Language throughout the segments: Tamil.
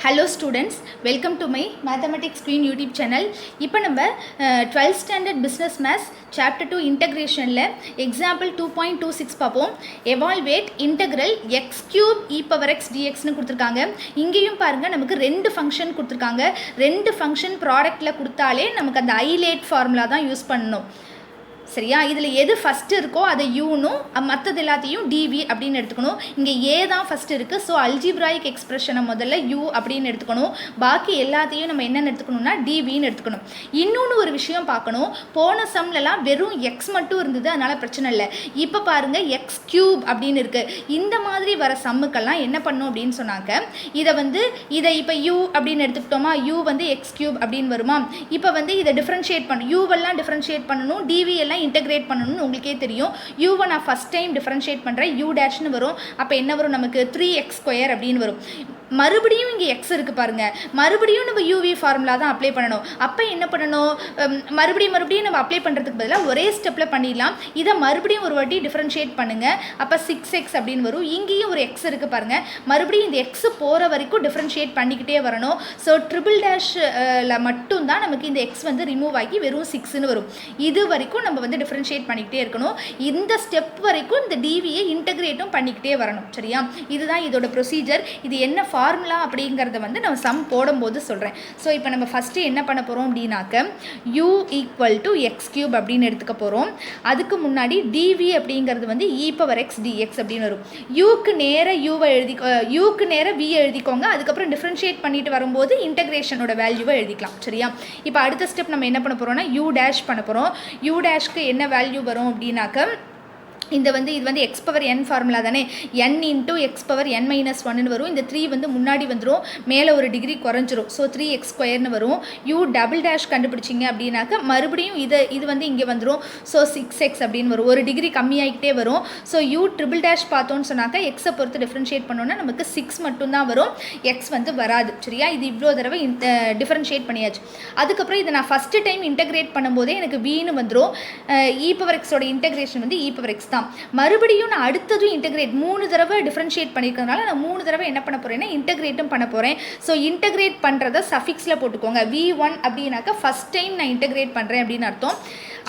Hello students, welcome to my Mathematics Queen YouTube channel. இப்போ நம்ம 12th standard business maths chapter 2 integrationல example 2.26 பார்ப்போம். Evaluate integral x cube e power x dx னு கொடுத்திருக்காங்க. இங்கேயும் பாருங்க நமக்கு ரெண்டு ஃபங்க்ஷன் கொடுத்திருக்காங்க. ரெண்டு ஃபங்க்ஷன் ப்ராடக்ட்ல கொடுத்தாலே நமக்கு அந்த ஐலேட் ஃபார்முலா தான் யூஸ் பண்ணணும். சரியா, இதில் எது ஃபஸ்ட்டு இருக்கோ அதை யூனும் மற்றது எல்லாத்தையும் டிவி அப்படின்னு எடுத்துக்கணும். இங்கே ஏ தான் ஃபஸ்ட்டு இருக்குது. ஸோ அல்ஜிப்ராயிக் எக்ஸ்பிரஷனை முதல்ல யூ அப்படின்னு எடுத்துக்கணும். பாக்கி எல்லாத்தையும் நம்ம என்னென்னு எடுத்துக்கணும்னா டிவின்னு எடுத்துக்கணும். இன்னொன்று ஒரு விஷயம் பார்க்கணும், போன சம்லலாம் வெறும் எக்ஸ் மட்டும் இருந்தது, அதனால் பிரச்சனை இல்லை. இப்போ பாருங்கள் எக்ஸ் கியூப் அப்படின்னு இருக்குது. இந்த மாதிரி வர சம்முக்கெல்லாம் என்ன பண்ணும் அப்படின்னு சொன்னாங்க, இதை இப்போ யூ அப்படின்னு எடுத்துக்கிட்டோமா, யூ எக்ஸ் கியூப் அப்படின்னு வருமா. இப்போ இதை டிஃப்ரென்ஷியேட் பண்ணணும், யூவெல்லாம் டிஃப்ரென்ஷியேட் பண்ணணும், டிவி எல்லாம் இன்டகிரேட் பண்ணணும்னு உங்களுக்கே தெரியும். யூவை நான் ஃபஸ்ட் டைம் டிஃபரன்ஷியேட் பண்ணுறேன், யூ டேஷ்னு வரும். அப்போ என்ன வரும், நமக்கு 3x² அப்படின்னு வரும். மறுபடியும் இங்கே எக்ஸ் இருக்குது பாருங்கள், மறுபடியும் நம்ம யூவி ஃபார்முலா தான் அப்ளை பண்ணணும். அப்போ என்ன பண்ணணும், மறுபடியும் நம்ம அப்ளை பண்ணுறதுக்கு பதிலாக ஒரே ஸ்டெப்பில் பண்ணிடலாம். இதை மறுபடியும் ஒரு வாட்டி டிஃப்ரென்ஷியேட் பண்ணுங்கள். அப்போ 6x அப்படின்னு வரும். இங்கேயும் ஒரு எக்ஸ் இருக்குது பாருங்கள், மறுபடியும் இந்த எக்ஸ் போகிற வரைக்கும் டிஃப்ரென்ஷியேட் பண்ணிக்கிட்டே வரணும். ஸோ ட்ரிபிள் டேஷில் மட்டும்தான் நமக்கு இந்த எக்ஸ் ரிமூவ் ஆகி வெறும் 6ன்னு வரும். இது வரைக்கும் நம்ம டிஃப்ரென்ஷியேட் பண்ணிக்கிட்டே இருக்கணும். இந்த ஸ்டெப் வரைக்கும் இந்த டிவியை இன்டகிரேட்டும் பண்ணிக்கிட்டே வரணும். சரியா, இதுதான் இதோட ப்ரொசீஜர். இது என்ன ஃபார்முலா அப்படிங்கிறத நம்ம சம் போடும்போது சொல்கிறேன். ஸோ இப்போ நம்ம ஃபஸ்ட்டு என்ன பண்ண போகிறோம் அப்படின்னாக்க u = x³ அப்படின்னு எடுத்துக்க போகிறோம். அதுக்கு முன்னாடி டிவி அப்படிங்கிறது e power x dx அப்படின்னு வரும். யூக்கு நேர யூக்கு நேர v எழுதிக்கோங்க. அதுக்கப்புறம் டிஃப்ரென்ஷியேட் பண்ணிட்டு வரும்போது இன்டகிரேஷனோட வேல்யூவை எழுதிக்கலாம். சரியா, இப்போ அடுத்த ஸ்டெப் நம்ம என்ன பண்ண போகிறோம்னா u டேஷ் பண்ண போகிறோம். u டேஷ்க்கு என்ன வேல்யூ வரும் அப்படின்னாக்க இது x power n ஃபார்முலா தானே, n × x power n - 1ன்னு வரும். இந்த 3 முன்னாடி வந்துடும், மேலே ஒரு டிகிரி குறைஞ்சிரும். ஸோ 3x² வரும். u டபுள் டேஷ் கண்டுபிடிச்சிங்க அப்படின்னாக்க மறுபடியும் இது இங்கே வந்துடும். ஸோ 6x அப்படின்னு வரும், ஒரு டிகிரி கம்மியாகிட்டே வரும். ஸோ u ட்ரிபிள் டேஷ் பார்த்தோன்னு சொன்னாக்க எக்ஸை பொறுத்து டிஃப்ரென்ஷியேட் பண்ணோன்னா நமக்கு 6 மட்டும்தான் வரும், எக்ஸ் வராது. சரியா, இது இவ்வளோ தடவை டிஃப்ரென்ஷியேட் பண்ணியாச்சு. அதுக்கப்புறம் இதை நான் ஃபஸ்ட்டு டைம் இன்டகிரேட் பண்ணும்போதே எனக்கு வீன்னு வந்துடும். e power x ஓட இன்டகிரேஷன் e power x தான். மறுபடியும் நான் அடுத்ததும் இன்டகிரேட் 3 தடவை டிஃப்ரென்ஷியேட் பண்ணியிருக்கிறதுனால நான் 3 தடவை என்ன பண்ண போகிறேன்னா இன்டகிரேட்டும் பண்ண போகிறேன். ஸோ இன்டகிரேட் பண்ணுறதை சஃபிக்ஸில் போட்டுக்கோங்க. v1 அப்படின்னாக்கா ஃபஸ்ட் டைம் நான் இன்டகிரேட் பண்ணுறேன் அப்படின்னு அர்த்தம்.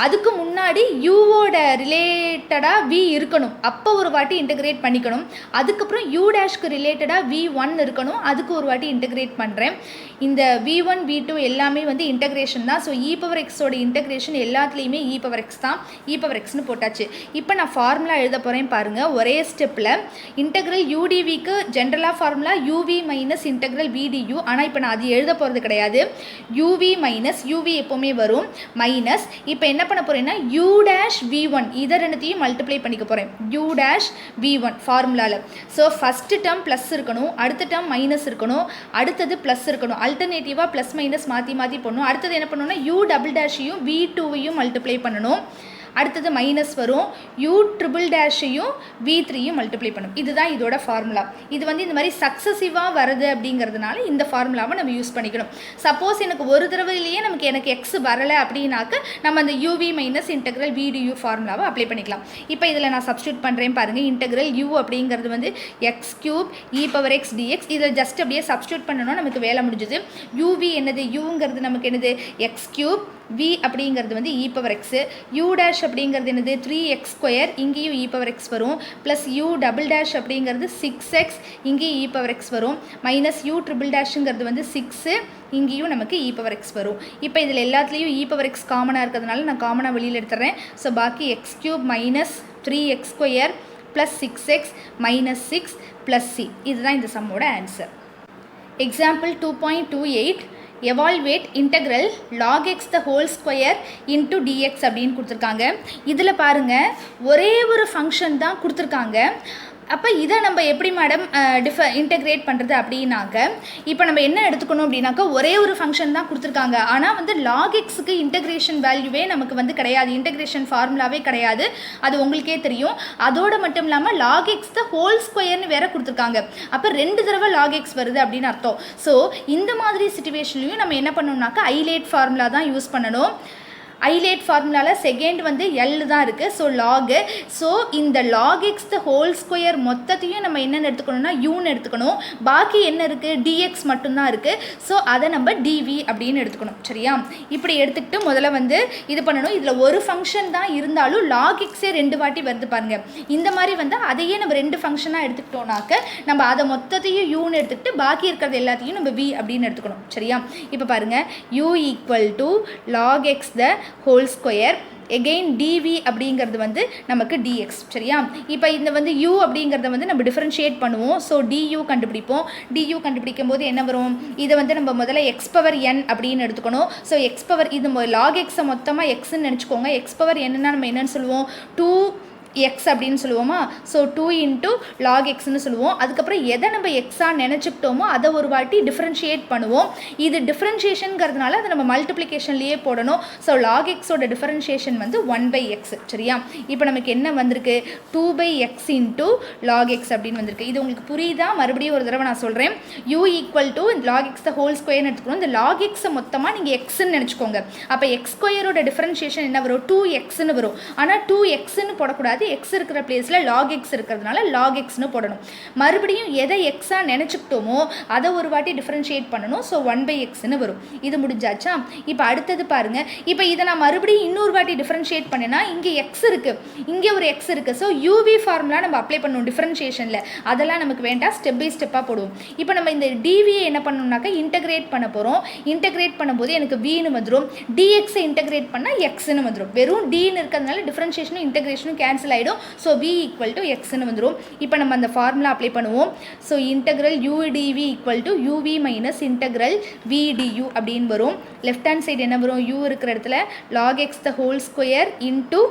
அதுக்கு முன்னாடி யூவோட ரிலேட்டடாக v இருக்கணும், அப்போ ஒரு வாட்டி இன்டகிரேட் பண்ணிக்கணும். அதுக்கப்புறம் u டேஷ்க்கு ரிலேட்டடாக v1 இருக்கணும், அதுக்கு ஒரு வாட்டி இன்டகிரேட் பண்ணுறேன். இந்த v1 v2 எல்லாமே இன்டகிரேஷன் தான். ஸோ e power x ஓட இன்டகிரேஷன் எல்லாத்துலேயுமே e power x தான், e power xன்னு போட்டாச்சு. இப்போ நான் ஃபார்முலா எழுத போகிறேன் பாருங்கள். ஒரே ஸ்டெப்பில் இன்டகிரல் udvக்கு ஜென்ரலாக ஃபார்முலா uv - இன்டகிரல் vdu. ஆனால் இப்போ நான் அது எழுத போகிறது கிடையாது. uv - uv எப்போவுமே வரும் மைனஸ். இப்போ என்ன பண்ண போகிறேன்னா u dash v1 இதை ரெண்டுத்தையும் மல்டிப்ளை பண்ணிக்க போகிறேன். u dash v1 ஃபார்முலாவில். ஸோ ஃபஸ்ட்டு டேர்ம் ப்ளஸ் இருக்கணும், அடுத்த டேர்ம் மைனஸ் இருக்கணும், அடுத்தது ப்ளஸ் இருக்கணும். அல்டர்னேட்டிவாக ப்ளஸ் மைனஸ் மாற்றி பண்ணணும். அடுத்தது என்ன பண்ணணும்னா u டபுள் டேஷையும் v2வையும் மல்டிப்ளை பண்ணணும். அடுத்தது மைனஸ் வரும், u ட்ரிபிள் டேஷையும் v3யும் மல்டிப்ளை பண்ணும். இதுதான் இதோட ஃபார்முலா. இது இந்த மாதிரி சக்ஸசிவாக வருது அப்படிங்கிறதுனால இந்த ஃபார்முலாவை நம்ம யூஸ் பண்ணிக்கணும். சப்போஸ் எனக்கு ஒரு தடவையிலேயே எனக்கு எக்ஸ் வரலை அப்படின்னாக்க நம்ம அந்த uv - இன்டகிரல் vdu ஃபார்முலாவை அப்ளை பண்ணிக்கலாம். இப்போ இதில் நான் சப்ஸ்டியூட் பண்ணுறேன் பாருங்கள். இன்டகிரல் u அப்படிங்கிறது x³ e power x dx. இதில் ஜஸ்ட் அப்படியே சப்ஸ்டியூட் பண்ணணும், நமக்கு வேலை முடிஞ்சுது. uv என்னது, uங்கிறது நமக்கு என்னது x³, v அப்படிங்கிறது e power x, u dash அப்படிங்கிறது என்னது 3x², இங்கேயும் e power x வரும், ப்ளஸ் u டபுள் டேஷ் அப்படிங்கிறது 6x, இங்கேயும் e power x வரும், மைனஸ் u ட்ரிபிள் டேஷுங்கிறது 6, இங்கேயும் நமக்கு e power x வரும். இப்போ இதில் எல்லாத்துலேயும் e power x காமனாக இருக்கிறதுனால நான் காமனாக வெளியில் எடுத்துறேன். ஸோ பாக்கி x³ - 3x² plus 6x minus 6 plus c. இதுதான் இந்த சம்மோட answer. Example 2.28 evaluate integral log x the whole square into dx அப்படின்னு கொடுத்துருக்காங்க. இதில் பாருங்கள் ஒரே ஒரு ஃபங்க்ஷன் தான் கொடுத்துருக்காங்க. அப்போ இதை நம்ம எப்படி மேடம் இன்டகிரேட் பண்ணுறது அப்படின்னாக்க இப்போ நம்ம என்ன எடுத்துக்கணும் அப்படின்னாக்கா ஒரே ஒரு ஃபங்க்ஷன் தான் கொடுத்துருக்காங்க. ஆனால் log xக்கு இன்டகிரேஷன் வேல்யூவே நமக்கு கிடையாது, இன்டகிரேஷன் ஃபார்முலாவே கிடையாது, அது உங்களுக்கே தெரியும். அதோடு மட்டும் இல்லாமல் log x the whole squareன்னு வேற கொடுத்துருக்காங்க. அப்போ 2 தடவை log x வருது அப்படின்னு அர்த்தம். ஸோ இந்த மாதிரி சிச்சுவேஷன்லையும் நம்ம என்ன பண்ணணும்னாக்கா ஐலேட் ஃபார்முலா தான் யூஸ் பண்ணணும். ஐலேட் ஃபார்முலாவில் செகண்ட் வந்து எல் தான் இருக்குது. So log. ஸோ இந்த lock x the whole square மொத்தத்தையும் நம்ம என்னென்னு எடுத்துக்கணும்னா யூன்னு எடுத்துக்கணும். பாக்கி என்ன இருக்குது, டிஎக்ஸ் மட்டும்தான் இருக்குது. ஸோ அதை நம்ம டிவி அப்படின்னு எடுத்துக்கணும். சரியா? இப்படி எடுத்துக்கிட்டு முதல்ல வந்து இது பண்ணணும். இதில் ஒரு ஃபங்க்ஷன் தான் இருந்தாலும் லாக் எக்ஸே 2 வாட்டி வருது பாருங்கள். இந்த மாதிரி வந்து அதையே நம்ம 2 ஃபங்க்ஷனாக எடுத்துக்கிட்டோம்னாக்க நம்ம அதை மொத்தத்தையும் யூன்னு எடுத்துக்கிட்டு பாக்கி இருக்கிறது எல்லாத்தையும் நம்ம வி அப்படின்னு எடுத்துக்கணும். சரியா? இப்போ பாருங்கள், u equal to log x the whole square again TV அப்படிங்கிறது வந்து நமக்கு டிஎக்ஸ். சரியா? இப்போ இந்த வந்து யூ அப்படிங்கிறத வந்து நம்ம டிஃப்ரென்ஷியேட் பண்ணுவோம். ஸோ டியூ கண்டுபிடிப்போம். டியூ கண்டுபிடிக்கும் போது என்ன வரும், இதை வந்து நம்ம முதல்ல எக்ஸ் பவர் என் அப்படின்னு எடுத்துக்கணும். ஸோ எக்ஸ் பவர் இது லாக் எக்ஸை மொத்தமாக எக்ஸ்ன்னு நினச்சிக்கோங்க. எக்ஸ் பவர் என்னன்னா நம்ம என்னென்னு சொல்லுவோம், 2x அப்படின்னு சொல்லுவோமா. ஸோ 2 இன்ட்டு லாக் எக்ஸ்ன்னு சொல்லுவோம். அதுக்கப்புறம் எதை நம்ம எக்ஸாக நினச்சிக்கிட்டோமோ அதை ஒரு வாட்டி டிஃப்ரென்ஷியேட் பண்ணுவோம். இது டிஃப்ரென்ஷியேஷனுங்கிறதுனால அதை நம்ம மல்டிப்ளிகேஷன்லேயே போடணும். ஸோ லாக் எக்ஸோட டிஃப்ரென்ஷியேஷன் வந்து 1/x. சரியா? இப்போ நமக்கு என்ன வந்திருக்கு, 2/x இன்ட்டு லாக் எக்ஸ் அப்படின்னு வந்திருக்கு. இது உங்களுக்கு புரியுதா? மறுபடியும் ஒரு தடவை நான் சொல்கிறேன். u equal to log x the whole ஸ்கொயர்னு எடுத்துக்கணும். இந்த லாக் எக்ஸை மொத்தமாக நீங்கள் எக்ஸ்ன்னு நினச்சிக்கோங்க. அப்போ எக்ஸ் ஸ்கொயரோட டிஃப்ரென்ஷியேஷன் என்ன வரும், 2xன்னு வரும். ஆனால் 2xன்னு போடக்கூடாது. எக்ஸ் இருக்கிற பிளேஸில் லாக் எக்ஸ் இருக்கிறதுனால லாக் எக்ஸ்னு போடணும். மறுபடியும் எதை எக்ஸாக நினச்சிக்கிட்டோமோ அதை ஒரு வாட்டி டிஃப்ரென்ஷியேட் பண்ணணும். ஸோ 1/xன்னு வரும். இது முடிஞ்சாச்சா? இப்போ அடுத்தது பாருங்கள். இப்போ இதை நான் மறுபடியும் இன்னொரு வாட்டி டிஃப்ரென்ஷியேட் பண்ணேன்னா இங்கே எக்ஸ் இருக்குது, இங்கே ஒரு எக்ஸ் இருக்குது. ஸோ யூவி ஃபார்முலா நம்ம அப்ளை பண்ணணும் டிஃப்ரென்ஷியேஷனில். அதெல்லாம் நமக்கு வேண்டாம், ஸ்டெப் பை ஸ்டெப்பாக போடுவோம். இப்போ நம்ம இந்த டிவியை என்ன பண்ணணும்னாக்கா இன்டகிரேட் பண்ண போகிறோம். இன்டகிரேட் பண்ணும்போது எனக்கு வின்னு வந்துடும். டிஎக்ஸை இன்டகிரேட் பண்ணால் எக்ஸ்ன்னு வந்துடும். வெறும் டின்னு இருக்கிறதுனால டிஃப்ரென்ஷியேஷனும் இன்டகிரேஷனும் கேன்சல் ஆகிடும். ஸோ v ஈக்குவல் டு எக்ஸ்ன்னு வந்துடும். இப்போ நம்ம அந்த ஃபார்முலா அப்ளை பண்ணுவோம். So integral udv equal to uv minus integral vdu அப்படின்னு வரும். லெஃப்ட் ஹேண்ட் சைடு என்ன வரும், u இருக்கிற இடத்துல log x the whole square into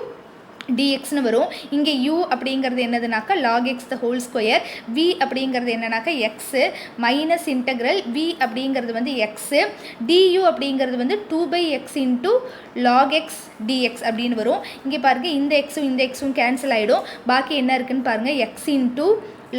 dxன்னு வரும். இங்கே u அப்படிங்கிறது என்னதுனாக்கா log x the whole square, v அப்படிங்கிறது என்னன்னாக்கா எக்ஸு மைனஸ் இன்டகிரல் v அப்படிங்கிறது வந்து எக்ஸு, du அப்படிங்கிறது வந்து 2/x into log X dx அப்படின்னு வரும். இங்கே பாருங்கள், இந்த எக்ஸும் கேன்சல் ஆகிடும். பாக்கி என்ன இருக்குன்னு பாருங்கள், X into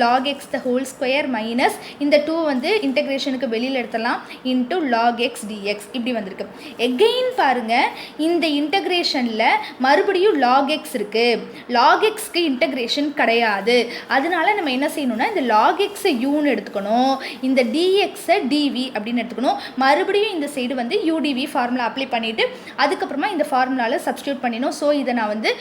log x the whole square minus இந்த 2 வந்து இன்டகிரேஷனுக்கு வெளியில் எடுத்துடலாம் இன்ட்டு லாக் எக்ஸ் டிஎக்ஸ் இப்படி வந்திருக்கு. எகெயின் பாருங்கள், இந்த இன்டகிரேஷனில் மறுபடியும் லாக் எக்ஸ் இருக்குது. லாக் எக்ஸ்க்கு இன்டகிரேஷன் கிடையாது. அதனால நம்ம என்ன செய்யணும்னா இந்த லாக் எக்ஸை யூன்னு எடுத்துக்கணும், இந்த டிஎக்ஸை டிவி அப்படின்னு எடுத்துக்கணும். மறுபடியும் இந்த சைடு வந்து யூடிவி ஃபார்முலா அப்ளை பண்ணிவிட்டு அதுக்கப்புறமா இந்த ஃபார்முலாவில் சப்ஸ்டியூட் பண்ணிடணும். ஸோ இதை நான் வந்து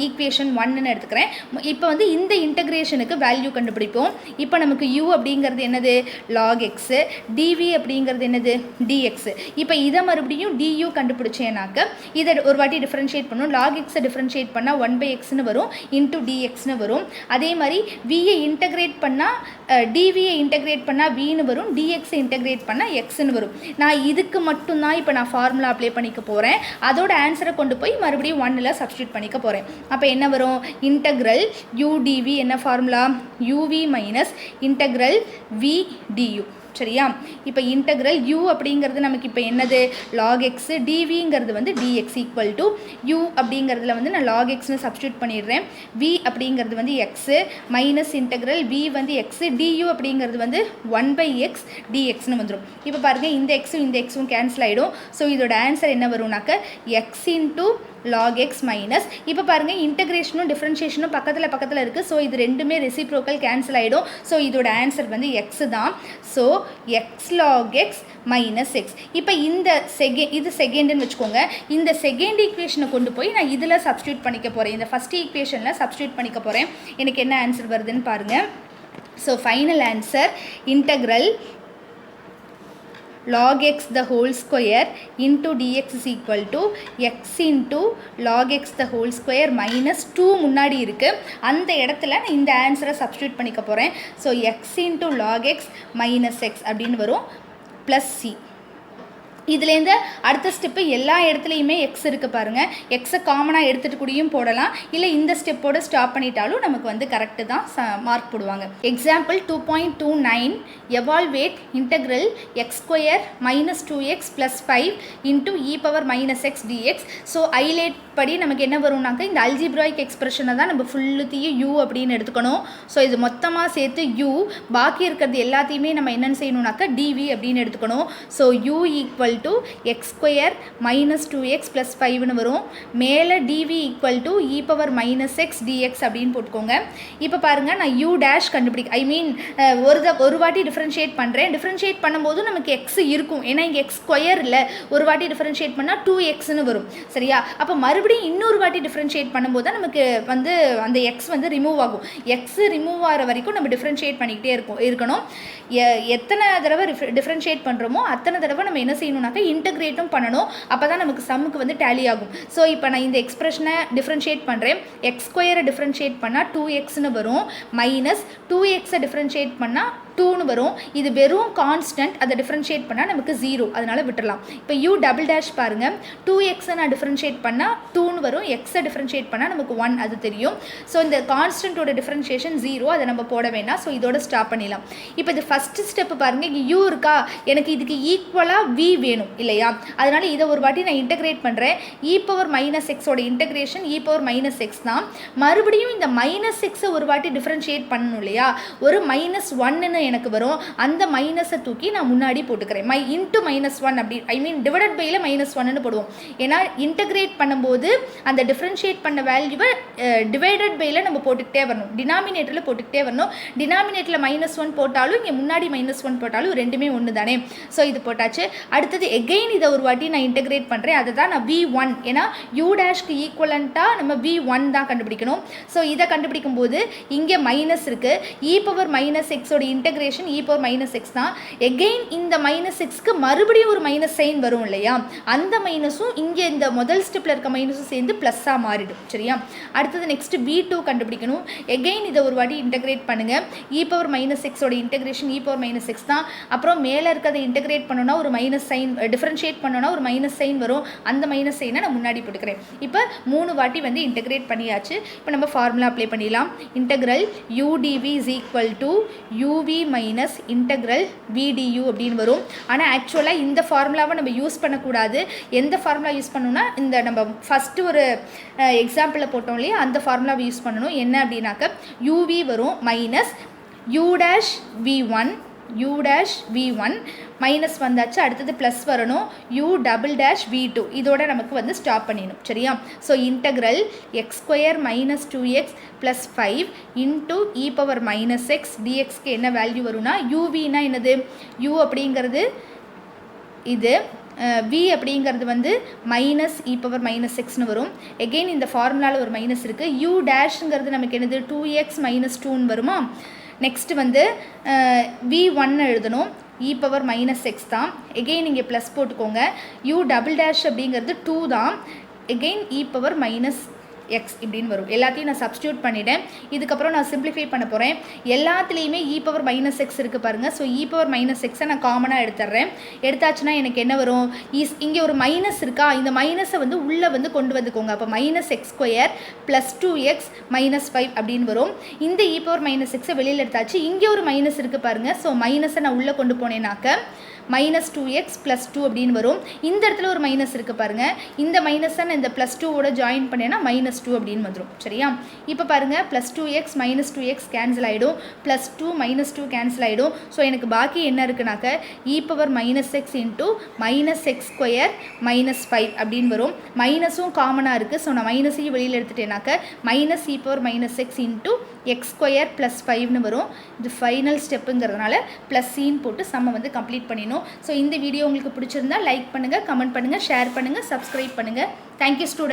ஈக்குவேஷன் 1ன்னு எடுத்துக்கிறேன். இப்போ வந்து இந்த இன்டகிரேஷனுக்கு வேல்யூ கண்டுபிடிப்போம். இப்போ நமக்கு u அப்படிங்கிறது என்னது, லாக் எக்ஸு, டிவி அப்படிங்கிறது என்னது, டிஎக்ஸு. இப்போ இதை மறுபடியும் du கண்டுபிடிச்சேனாக்க இதை ஒரு வாட்டி டிஃப்ரென்ஷியேட் பண்ணணும். லாக் எக்ஸை டிஃப்ரென்ஷியேட் பண்ணால் 1/xன்னு வரும் இன்ட்டு டிஎக்ஸ்னு வரும். அதே மாதிரி வியை இன்டகிரேட் பண்ணால் டிவியை இன்டகிரேட் பண்ணால் வின்னு வரும், டிஎக்ஸை இன்டகிரேட் பண்ணால் எக்ஸ்ன்னு வரும். நான் இதுக்கு மட்டும்தான் இப்போ நான் ஃபார்முலா அப்ளை பண்ணிக்க போகிறேன். அதோட ஆன்சரை கொண்டு போய் மறுபடியும் 1ல் சப்ஸ்டியூட் பண்ணிக்க போகிறேன். அப்போ என்ன வரும், இன்டகிரல் udv என்ன formula, uv minus integral v du. சரியா? இப்போ இன்டகிரல் u அப்படிங்கிறது நமக்கு இப்போ என்னது, லாக் எக்ஸு, டிவிங்கிறது வந்து டிஎக்ஸ் ஈக்குவல் டு u அப்படிங்கிறதுல வந்து நான் லாக் எக்ஸ்னு சப்ஸ்டியூட் பண்ணிடுறேன். v அப்படிங்கிறது வந்து எக்ஸு மைனஸ் இன்டகிரல் v வந்து எக்ஸு, du அப்படிங்கிறது வந்து 1/x dxன்னு வந்துடும். இப்போ பாருங்கள், இந்த எக்ஸும் கேன்சல் ஆகிடும். ஸோ இதோட ஆன்சர் என்ன வரும்னாக்க x into log x minus, இப்போ பாருங்கள் இன்டகிரேஷனும் டிஃப்ரென்ஷியேஷனும் பக்கத்தில் இருக்குது. ஸோ இது ரெண்டுமே ரெசிப்ரோக்கல் கேன்சல் ஆகிடும். ஸோ இதோட ஆன்சர் வந்து எக்ஸ் தான். So x log x minus x. இப்போ இந்த இது செகண்டுன்னு வச்சுக்கோங்க. இந்த செகண்ட் ஈக்குவேஷனை கொண்டு போய் நான் இதில் சப்ஸ்டியூட் பண்ணிக்க போகிறேன். இந்த ஃபஸ்ட் ஈக்குவேஷனில் சப்ஸ்டியூட் பண்ணிக்க போகிறேன். எனக்கு என்ன ஆன்சர் வருதுன்னு பாருங்கள். So final answer integral log x the whole square into dx is equal to x into log x the whole square minus 2 முன்னாடி இருக்குது. அந்த இடத்துல நான் இந்த ஆன்சரை சப்ஸ்டியூட் பண்ணிக்க போகிறேன். So x into log x minus x அப்படின்னு வரும் ப்ளஸ் சி. இதுலேருந்து அடுத்த ஸ்டெப்பு எல்லா இடத்துலையுமே எக்ஸ் இருக்குது பாருங்கள். எக்ஸை காமனாக எடுத்துகிட்டு கூடியும் போடலாம், இல்லை இந்த ஸ்டெப்போடு ஸ்டாப் பண்ணிட்டாலும் நமக்கு வந்து கரெக்டு தான் மார்க் போடுவாங்க. Example 2.29 evaluate integral x square minus 2x plus 5 into e power minus x dx. So ILATE படி நமக்கு என்ன வரும்னாக்க இந்த அல்ஜிப்ராய்க் எக்ஸ்பிரஷனை தான் நம்ம ஃபுல்லுத்தையும் u அப்படின்னு எடுத்துக்கணும். ஸோ இது மொத்தமாக சேர்த்து u, பாக்கி இருக்கிறது எல்லாத்தையுமே நம்ம என்னென்னு செய்யணும்னாக்கா டிவி அப்படின்னு எடுத்துக்கணும். So u equal equal to x square minus 2x plus 5ன்னு வரும். மேலே dv equal to e power minus x dx அப்படின்னு போட்டுக்கோங்க. இப்போ பாருங்கள், நான் யூ டேஷ் ஒரு வாட்டி டிஃப்ரென்ஷியேட் பண்ணுறேன். டிஃப்ரென்ஷியேட் பண்ணும்போது நமக்கு எக்ஸ் இருக்கும், ஏன்னா இங்கே எக்ஸ் ஸ்கொயர் இல்லை. ஒரு வாட்டி டிஃப்ரென்ஷியேட் பண்ணால் 2xன்னு வரும். சரியா? அப்போ மறுபடியும் இன்னொரு வாட்டி டிஃப்ரென்ஷியேட் பண்ணும்போது தான் நமக்கு வந்து அந்த எக்ஸ் வந்து ரிமூவ் ஆகும். எக்ஸ் ரிமூவ் ஆகிற வரைக்கும் நம்ம டிஃப்ரென்ஷியேட் பண்ணிக்கிட்டே இருக்கணும். எத்தனை தடவை டிஃப்ரென்ஷியேட் பண்ணுறோமோ அத்தனை தடவை நம்ம என்ன செய்யணும்னாக்கா இன்டகிரேட்டும் பண்ணணும். அப்போ தான் நமக்கு சம்முக்கு வந்து டேலி ஆகும். ஸோ இப்போ நான் இந்த எக்ஸ்பிரஷனை டிஃப்ரென்ஷியேட் பண்ணுறேன். எக்ஸ் ஸ்கொயரை டிஃப்ரென்ஷியேட் பண்ணால் 2xன்னு வரும். மைனஸ் 2xை டிஃப்ரென்ஷியேட் பண்ணால் 2ன்னு வரும். இது வெறும் கான்ஸ்டன்ட், அதை டிஃப்ரென்ஷியேட் பண்ணால் நமக்கு 0, அதனால் விட்டுடலாம். இப்போ யூ டபுள் டேஷ் பாருங்கள், 2xை நான் டிஃப்ரென்ஷியேட் பண்ணால் 2ன்னு வரும். எக்ஸை டிஃப்ரென்ஷியேட் பண்ணால் நமக்கு 1, அது தெரியும். ஸோ இந்த கான்ஸ்டன்ட்டோட டிஃப்ரென்ஷியேஷன் 0, அதை நம்ம போட வேண்டாம். ஸோ இதோட ஸ்டாப் பண்ணிடலாம். இப்போ இது ஃபஸ்ட்டு ஸ்டெப்பு பாருங்கள், இங்கே யூ இருக்கா, எனக்கு இதுக்கு ஈக்குவலாக வி வேணும் இல்லையா? அதனால் இதை ஒரு வாட்டி நான் இன்டகிரேட் பண்ணுறேன். இ பவர் மைனஸ் எக்ஸோட இன்டகிரேஷன் இ பவர் மைனஸ் எக்ஸ் தான். மறுபடியும் இந்த மைனஸ் எக்ஸை ஒரு வாட்டி டிஃப்ரென்ஷியேட் பண்ணணும் இல்லையா? ஒரு -1ன்னு எனக்கு வரும். அந்த மைனஸை தூக்கி நான் முன்னாடி போட்டுக்கிறேன். இன்ட்டு -1 அப்படி டிவைடட் பையில் -1ன்னு போடுவோம். ஏன்னா இன்டகிரேட் பண்ணும்போது அந்த டிஃப்ரென்ஷியேட் பண்ண வேல்யூவை டிவைடட் பையில் நம்ம போட்டுக்கிட்டே வரணும், டினாமினேட்டரில் போட்டுக்கிட்டே வரணும். டினாமினேட்டரில் -1 போட்டாலும் இங்கே முன்னாடி -1 போட்டாலும் ரெண்டுமே ஒன்று தானே. ஸோ இது போட்டாச்சு. அடுத்தது எகெயின் இதை ஒரு வாட்டி நான் இன்டகிரேட் பண்ணுறேன். அதை தான் நான் V1, ஏன்னா யூ டேஷ்க்கு ஈக்குவலண்ட்டாக நம்ம V1 தான் கண்டுபிடிக்கணும். ஸோ இதை கண்டுபிடிக்கும் போது இங்கே மைனஸ் இருக்குது. இ பவர் மைனஸ் எக்ஸோட இன்டகிரேஷன் இ பவர் மைனஸ் எக்ஸ் தான். எகெயின் இந்த மைனஸ் எக்ஸ்க்கு மறுபடியும் ஒரு மைனஸ் சைன் வரும் இல்லையா? அந்த மைனஸும் இங்கே இந்த முதல் ஸ்டெப்பில் இருக்க மைனஸும் சேர்ந்து ப்ளஸ்ஸாக மாறிடும். சரியா? அடுத்தது நெக்ஸ்ட் V2 கண்டுபிடிக்கணும். எகெயின் இதை ஒரு வாட்டி இன்டகிரேட் பண்ணுங்கள். இ பவர் மைனஸ் எக்ஸோட இன்டகிரேஷன் இ பவர் மைனஸ் எக்ஸ் தான். அப்புறம் மேலே இருக்கிறத இன்டகிரேட் பண்ணோன்னா ஒரு மைனஸ் சைன், டிஃப்ரென்ஷியேட் பண்ணோன்னா ஒரு மைனஸ் சைன் வரும். அந்த மைனஸ் சைனை நான் முன்னாடி போட்டுக்கிறேன். இப்போ 3 வாட்டி வந்து இன்டகிரேட் பண்ணியாச்சு. இப்போ நம்ம ஃபார்முலா அப்ளை பண்ணிடலாம். Integral udv is equal to uv minus integral vdu அப்படின்னு வரும். ஆனால் ஆக்சுவலாக இந்த ஃபார்முலாவை நம்ம யூஸ் பண்ணக்கூடாது. எந்த ஃபார்முலா யூஸ் பண்ணணும்னா இந்த நம்ம ஃபஸ்ட்டு ஒரு எக்ஸாம்பிளில் போட்டோம் இல்லையா, அந்த ஃபார்முலாவை யூஸ் பண்ணணும். என்ன அப்படின்னாக்க uv வரும் minus u dash v1 minus வந்தாச்சு. அடுத்தது ப்ளஸ் வரணும், u டபுள் டேஷ் v2. இதோட நமக்கு வந்து ஸ்டாப் பண்ணிடணும். சரியா? So integral x square minus 2x plus 5 into e power minus x டிஎக்ஸ்க்கு என்ன வேல்யூ வரும்னா யூவினா என்னது, u அப்படிங்கிறது இது, v அப்படிங்கிறது வந்து மைனஸ் இ பவர் மைனஸ் எக்ஸ்னு வரும். எகெயின் இந்த ஃபார்முலாவில் ஒரு மைனஸ் இருக்குது. u டேஷுங்கிறது நமக்கு என்னது 2x மைனஸ் 2ன்னு வருமா? நெக்ஸ்ட் வந்து v1 எழுதணும். இ பவர் மைனஸ் எக்ஸ் தான். எகெயின் இங்கே ப்ளஸ் போட்டுக்கோங்க. u டபுள் டேஷ் அப்படிங்கிறது 2 தான். எகெயின் இ பவர் மைனஸ் எக்ஸ் இப்படின்னு வரும். எல்லாத்தையும் நான் சப்ஸ்டியூட் பண்ணிவிட்டேன். இதுக்கப்புறம் நான் சிம்பிளிஃபை பண்ண போகிறேன். எல்லாத்துலேயுமே இ பவர் மைனஸ் எக்ஸ் இருக்குது பாருங்கள். ஸோ இ பவர் மைனஸ் எக்ஸை நான் காமனாக எடுத்துட்றேன். எடுத்தாச்சுன்னா எனக்கு என்ன வரும், இங்கே ஒரு மைனஸ் இருக்கா, இந்த மைனஸை வந்து உள்ளே வந்து கொண்டு வந்துக்கோங்க. அப்போ minus x square plus 2x minus 5 அப்படின்னு வரும். இந்த இ பவர் மைனஸ் எக்ஸை வெளியில் எடுத்தாச்சு. இங்கே ஒரு மைனஸ் இருக்குது பாருங்கள். ஸோ மைனஸை நான் உள்ளே கொண்டு போனேனாக்க மைனஸ் 2x ப்ளஸ் 2 அப்படின்னு வரும். இந்த இடத்துல ஒரு மைனஸ் இருக்குது பாருங்கள். இந்த மைனஸை நான் இந்த ப்ளஸ் 2வோட ஜாயின் பண்ணேன்னா மைனஸ் 2 அப்படின்னு வந்துடும். சரியா? இப்போ பாருங்கள், plus 2x minus 2x cancel ஆகிடும். ப்ளஸ் 2 மைனஸ் 2 கேன்சல் ஆகிடும். ஸோ எனக்கு பாக்கி என்ன இருக்குனாக்க e power minus x into minus x square minus 5 அப்படின்னு வரும். மைனஸும் காமனாக இருக்குது. ஸோ நான் மைனஸையும் வெளியில் எடுத்துட்டேனாக்க minus e power minus x into x square plus 5ன்னு வரும். இது ஃபைனல் ஸ்டெப்புங்கிறதுனால ப்ளஸ் சீன் போட்டு சம்மை வந்து கம்ப்ளீட் பண்ணிடணும். ஸோ இந்த வீடியோ உங்களுக்கு பிடிச்சிருந்தா லைக் பண்ணுங்கள், கமெண்ட் பண்ணுங்கள், ஷேர் பண்ணுங்கள், சப்ஸ்கிரைப் பண்ணுங்கள். Thank you student.